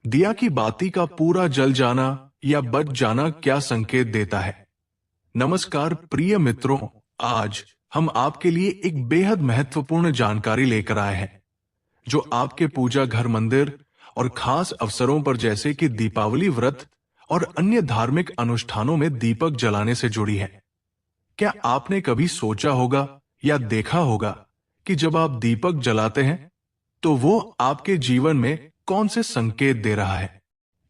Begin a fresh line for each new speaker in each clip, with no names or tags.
दिया की बाती का पूरा जल जाना या बच जाना क्या संकेत देता है? नमस्कार प्रिय मित्रों, आज हम आपके लिए एक बेहद महत्वपूर्ण जानकारी लेकर आए हैं जो आपके पूजा घर, मंदिर और खास अवसरों पर जैसे कि दीपावली व्रत और अन्य धार्मिक अनुष्ठानों में दीपक जलाने से जुड़ी है। क्या आपने कभी सोचा होगा या देखा होगा कि जब आप दीपक जलाते हैं तो वो आपके जीवन में कौन से संकेत दे रहा है?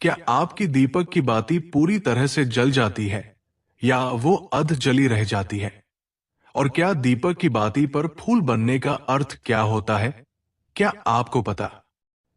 क्या आपकी दीपक की बाती पूरी तरह से जल जाती है या वो अध जली रह जाती है? और क्या दीपक की बाती पर फूल बनने का अर्थ क्या होता है? क्या आपको पता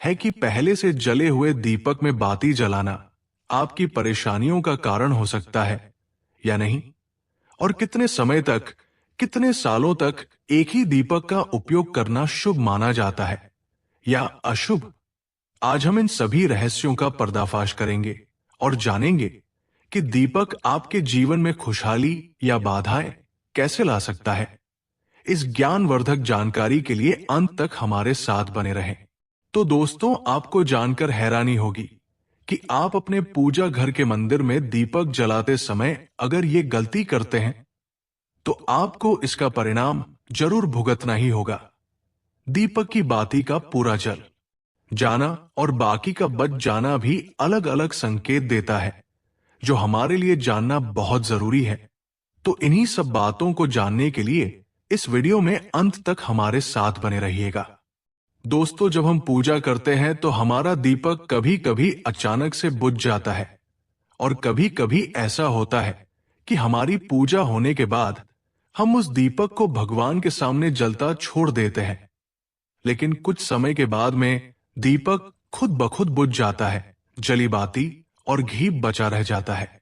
है कि पहले से जले हुए दीपक में बाती जलाना आपकी परेशानियों का कारण हो सकता है या नहीं? और कितने समय तक, कितने सालों तक एक ही दीपक का उपयोग करना शुभ माना जाता है या अशुभ? आज हम इन सभी रहस्यों का पर्दाफाश करेंगे और जानेंगे कि दीपक आपके जीवन में खुशहाली या बाधाएं कैसे ला सकता है। इस ज्ञानवर्धक जानकारी के लिए अंत तक हमारे साथ बने रहें। तो दोस्तों, आपको जानकर हैरानी होगी कि आप अपने पूजा घर के मंदिर में दीपक जलाते समय अगर ये गलती करते हैं तो आपको इसका परिणाम जरूर भुगतना ही होगा। दीपक की बाती का पूरा जल जाना और बाकी का बच जाना भी अलग अलग संकेत देता है जो हमारे लिए जानना बहुत जरूरी है। तो इन्हीं सब बातों को जानने के लिए इस वीडियो में अंत तक हमारे साथ बने रहिएगा। दोस्तों, जब हम पूजा करते हैं तो हमारा दीपक कभी कभी अचानक से बुझ जाता है और कभी कभी ऐसा होता है कि हमारी पूजा होने के बाद हम उस दीपक को भगवान के सामने जलता छोड़ देते हैं, लेकिन कुछ समय के बाद में दीपक खुद ब खुद बुझ जाता है, जली बाती और घी बचा रह जाता है।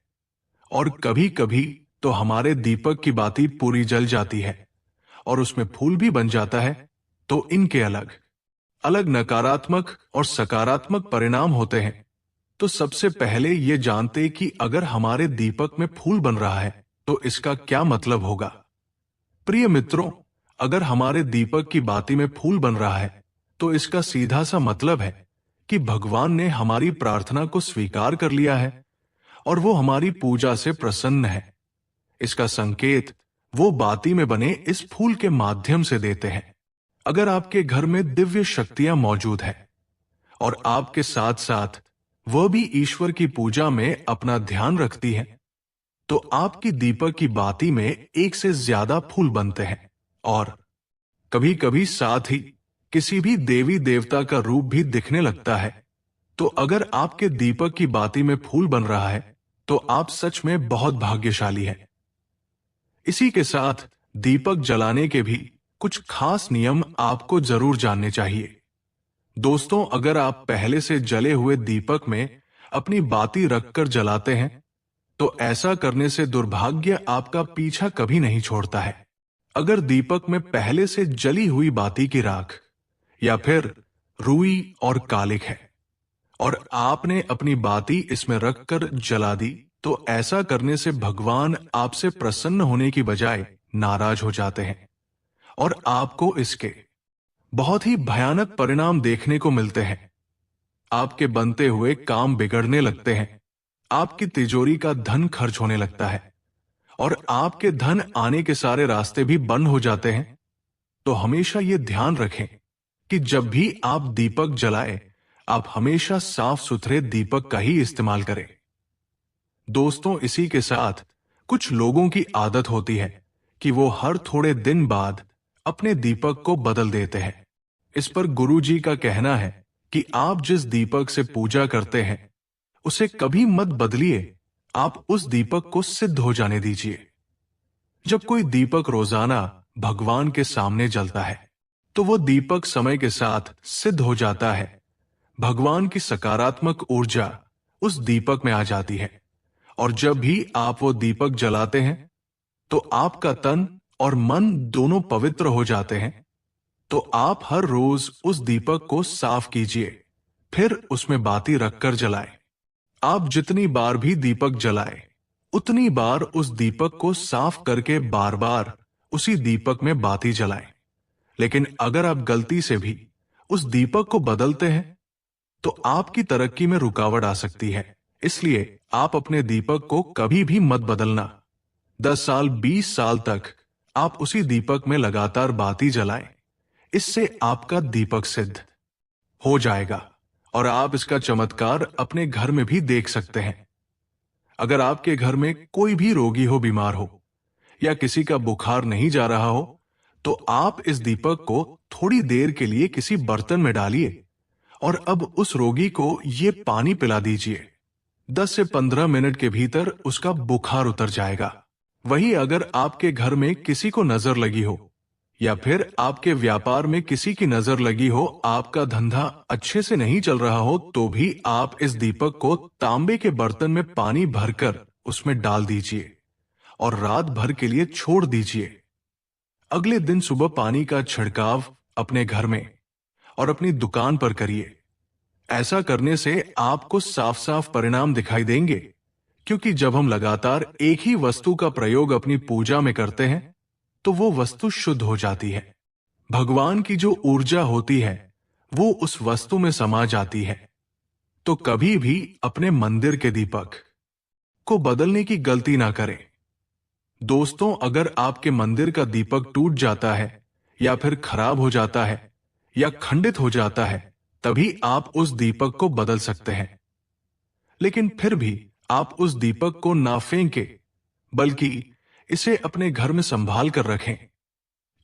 और कभी कभी तो हमारे दीपक की बाती पूरी जल जाती है और उसमें फूल भी बन जाता है। तो इनके अलग अलग नकारात्मक और सकारात्मक परिणाम होते हैं। तो सबसे पहले ये जानते कि अगर हमारे दीपक में फूल बन रहा है तो इसका क्या मतलब होगा। प्रिय मित्रों, अगर हमारे दीपक की बाती में फूल बन रहा है तो इसका सीधा सा मतलब है कि भगवान ने हमारी प्रार्थना को स्वीकार कर लिया है और वो हमारी पूजा से प्रसन्न है। इसका संकेत वो बाती में बने इस फूल के माध्यम से देते हैं। अगर आपके घर में दिव्य शक्तियां मौजूद है और आपके साथ साथ वह भी ईश्वर की पूजा में अपना ध्यान रखती है तो आपकी दीपक की बाती में एक से ज्यादा फूल बनते हैं और कभी कभी साथ ही किसी भी देवी देवता का रूप भी दिखने लगता है। तो अगर आपके दीपक की बाती में फूल बन रहा है तो आप सच में बहुत भाग्यशाली हैं। इसी के साथ दीपक जलाने के भी कुछ खास नियम आपको जरूर जानने चाहिए। दोस्तों, अगर आप पहले से जले हुए दीपक में अपनी बाती रखकर जलाते हैं तो ऐसा करने से दुर्भाग्य आपका पीछा कभी नहीं छोड़ता है। अगर दीपक में पहले से जली हुई बाती की राख या फिर रुई और कालिक है और आपने अपनी बाती इसमें रखकर जला दी तो ऐसा करने से भगवान आपसे प्रसन्न होने की बजाय नाराज हो जाते हैं और आपको इसके बहुत ही भयानक परिणाम देखने को मिलते हैं। आपके बनते हुए काम बिगड़ने लगते हैं, आपकी तिजोरी का धन खर्च होने लगता है और आपके धन आने के सारे रास्ते भी बंद हो जाते हैं। तो हमेशा ये ध्यान रखें कि जब भी आप दीपक जलाएं, आप हमेशा साफ सुथरे दीपक का ही इस्तेमाल करें। दोस्तों, इसी के साथ कुछ लोगों की आदत होती है कि वो हर थोड़े दिन बाद अपने दीपक को बदल देते हैं। इस पर गुरुजी का कहना है कि आप जिस दीपक से पूजा करते हैं उसे कभी मत बदलिए, आप उस दीपक को सिद्ध हो जाने दीजिए। जब कोई दीपक रोजाना भगवान के सामने जलता है तो वो दीपक समय के साथ सिद्ध हो जाता है। भगवान की सकारात्मक ऊर्जा उस दीपक में आ जाती है और जब भी आप वो दीपक जलाते हैं तो आपका तन और मन दोनों पवित्र हो जाते हैं। तो आप हर रोज उस दीपक को साफ कीजिए, फिर उसमें बाती रखकर जलाएं। आप जितनी बार भी दीपक जलाएं, उतनी बार उस दीपक को साफ करके बार बार उसी दीपक में बाती जलाएं। लेकिन अगर आप गलती से भी उस दीपक को बदलते हैं तो आपकी तरक्की में रुकावट आ सकती है। इसलिए आप अपने दीपक को कभी भी मत बदलना। 10 साल 20 साल तक आप उसी दीपक में लगातार बाती जलाएं। इससे आपका दीपक सिद्ध हो जाएगा और आप इसका चमत्कार अपने घर में भी देख सकते हैं। अगर आपके घर में कोई भी रोगी हो, बीमार हो या किसी का बुखार नहीं जा रहा हो, तो आप इस दीपक को थोड़ी देर के लिए किसी बर्तन में डालिए और अब उस रोगी को ये पानी पिला दीजिए। 10 से 15 मिनट के भीतर उसका बुखार उतर जाएगा। वही अगर आपके घर में किसी को नजर लगी हो या फिर आपके व्यापार में किसी की नजर लगी हो, आपका धंधा अच्छे से नहीं चल रहा हो, तो भी आप इस दीपक को तांबे के बर्तन में पानी भरकर उसमें डाल दीजिए और रात भर के लिए छोड़ दीजिए। अगले दिन सुबह पानी का छिड़काव अपने घर में और अपनी दुकान पर करिए। ऐसा करने से आपको साफ साफ परिणाम दिखाई देंगे, क्योंकि जब हम लगातार एक ही वस्तु का प्रयोग अपनी पूजा में करते हैं तो वो वस्तु शुद्ध हो जाती है। भगवान की जो ऊर्जा होती है वो उस वस्तु में समा जाती है। तो कभी भी अपने मंदिर के दीपक को बदलने की गलती ना करें। दोस्तों, अगर आपके मंदिर का दीपक टूट जाता है या फिर खराब हो जाता है या खंडित हो जाता है, तभी आप उस दीपक को बदल सकते हैं। लेकिन फिर भी आप उस दीपक को ना फेंके, बल्कि इसे अपने घर में संभाल कर रखें,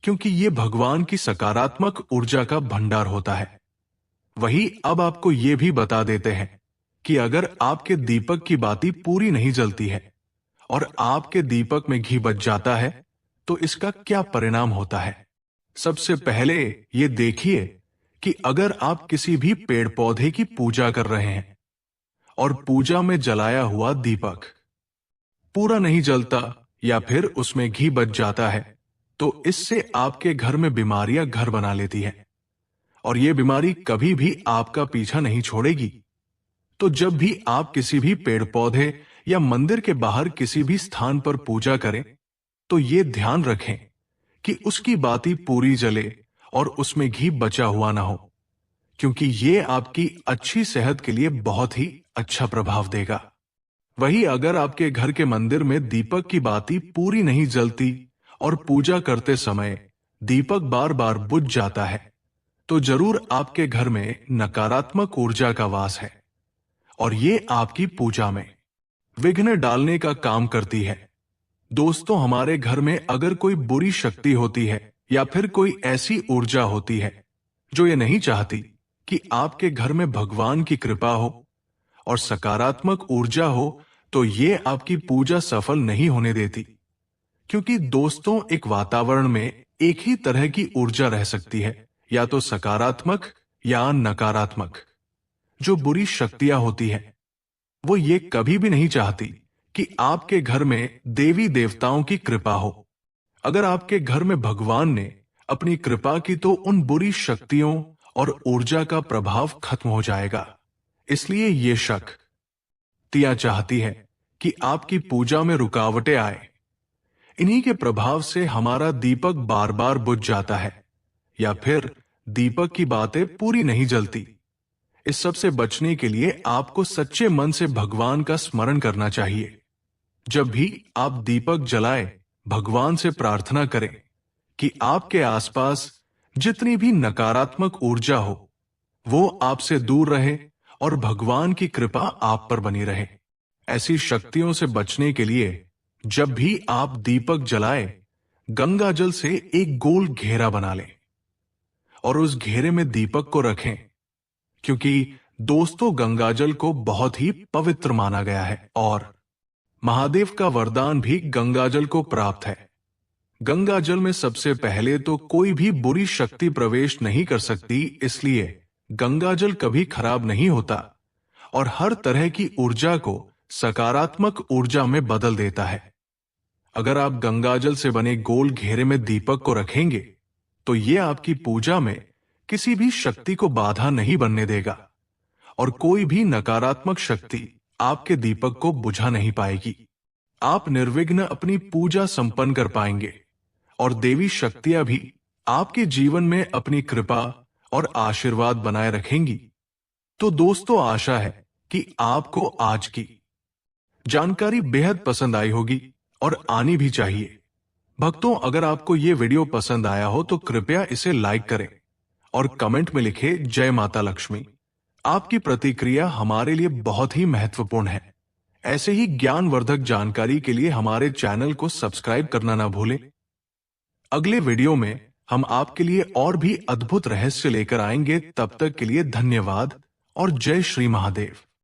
क्योंकि यह भगवान की सकारात्मक ऊर्जा का भंडार होता है। वही अब आपको यह भी बता देते हैं कि अगर आपके दीपक की बाती पूरी नहीं जलती है और आपके दीपक में घी बच जाता है तो इसका क्या परिणाम होता है। सबसे पहले ये देखिए कि अगर आप किसी भी पेड़ पौधे की पूजा कर रहे हैं और पूजा में जलाया हुआ दीपक पूरा नहीं जलता या फिर उसमें घी बच जाता है, तो इससे आपके घर में बीमारियां घर बना लेती हैं और यह बीमारी कभी भी आपका पीछा नहीं छोड़ेगी। तो जब भी आप किसी भी पेड़ पौधे या मंदिर के बाहर किसी भी स्थान पर पूजा करें, तो ये ध्यान रखें कि उसकी बाती पूरी जले और उसमें घी बचा हुआ ना हो, क्योंकि ये आपकी अच्छी सेहत के लिए बहुत ही अच्छा प्रभाव देगा। वही अगर आपके घर के मंदिर में दीपक की बाती पूरी नहीं जलती और पूजा करते समय दीपक बार बार बुझ जाता है, तो जरूर आपके घर में नकारात्मक ऊर्जा का वास है और ये आपकी पूजा में विघ्न डालने का काम करती है। दोस्तों, हमारे घर में अगर कोई बुरी शक्ति होती है या फिर कोई ऐसी ऊर्जा होती है जो ये नहीं चाहती कि आपके घर में भगवान की कृपा हो और सकारात्मक ऊर्जा हो, तो ये आपकी पूजा सफल नहीं होने देती। क्योंकि दोस्तों, एक वातावरण में एक ही तरह की ऊर्जा रह सकती है, या तो सकारात्मक या नकारात्मक। जो बुरी शक्तियां होती हैं वो ये कभी भी नहीं चाहती कि आपके घर में देवी देवताओं की कृपा हो। अगर आपके घर में भगवान ने अपनी कृपा की तो उन बुरी शक्तियों और ऊर्जा का प्रभाव खत्म हो जाएगा। इसलिए ये शक्तियां चाहती है कि आपकी पूजा में रुकावटें आए। इन्हीं के प्रभाव से हमारा दीपक बार बार बुझ जाता है या फिर दीपक की बातें पूरी नहीं जलती। इस सब से बचने के लिए आपको सच्चे मन से भगवान का स्मरण करना चाहिए। जब भी आप दीपक जलाएं, भगवान से प्रार्थना करें कि आपके आसपास जितनी भी नकारात्मक ऊर्जा हो वो आपसे दूर रहे और भगवान की कृपा आप पर बनी रहे। ऐसी शक्तियों से बचने के लिए जब भी आप दीपक जलाएं, गंगा जल से एक गोल घेरा बना लें और उस घेरे में दीपक को रखें, क्योंकि दोस्तों, गंगाजल को बहुत ही पवित्र माना गया है और महादेव का वरदान भी गंगाजल को प्राप्त है। गंगाजल में सबसे पहले तो कोई भी बुरी शक्ति प्रवेश नहीं कर सकती, इसलिए गंगाजल कभी खराब नहीं होता और हर तरह की ऊर्जा को सकारात्मक ऊर्जा में बदल देता है। अगर आप गंगाजल से बने गोल घेरे में दीपक को रखेंगे तो यह आपकी पूजा में किसी भी शक्ति को बाधा नहीं बनने देगा और कोई भी नकारात्मक शक्ति आपके दीपक को बुझा नहीं पाएगी। आप निर्विघ्न अपनी पूजा संपन्न कर पाएंगे और देवी शक्तियां भी आपके जीवन में अपनी कृपा और आशीर्वाद बनाए रखेंगी। तो दोस्तों, आशा है कि आपको आज की जानकारी बेहद पसंद आई होगी और आनी भी चाहिए। भक्तों, अगर आपको ये वीडियो पसंद आया हो तो कृपया इसे लाइक करें और कमेंट में लिखें जय माता लक्ष्मी। आपकी प्रतिक्रिया हमारे लिए बहुत ही महत्वपूर्ण है। ऐसे ही ज्ञानवर्धक जानकारी के लिए हमारे चैनल को सब्सक्राइब करना ना भूलें। अगले वीडियो में हम आपके लिए और भी अद्भुत रहस्य लेकर आएंगे। तब तक के लिए धन्यवाद और जय श्री महादेव।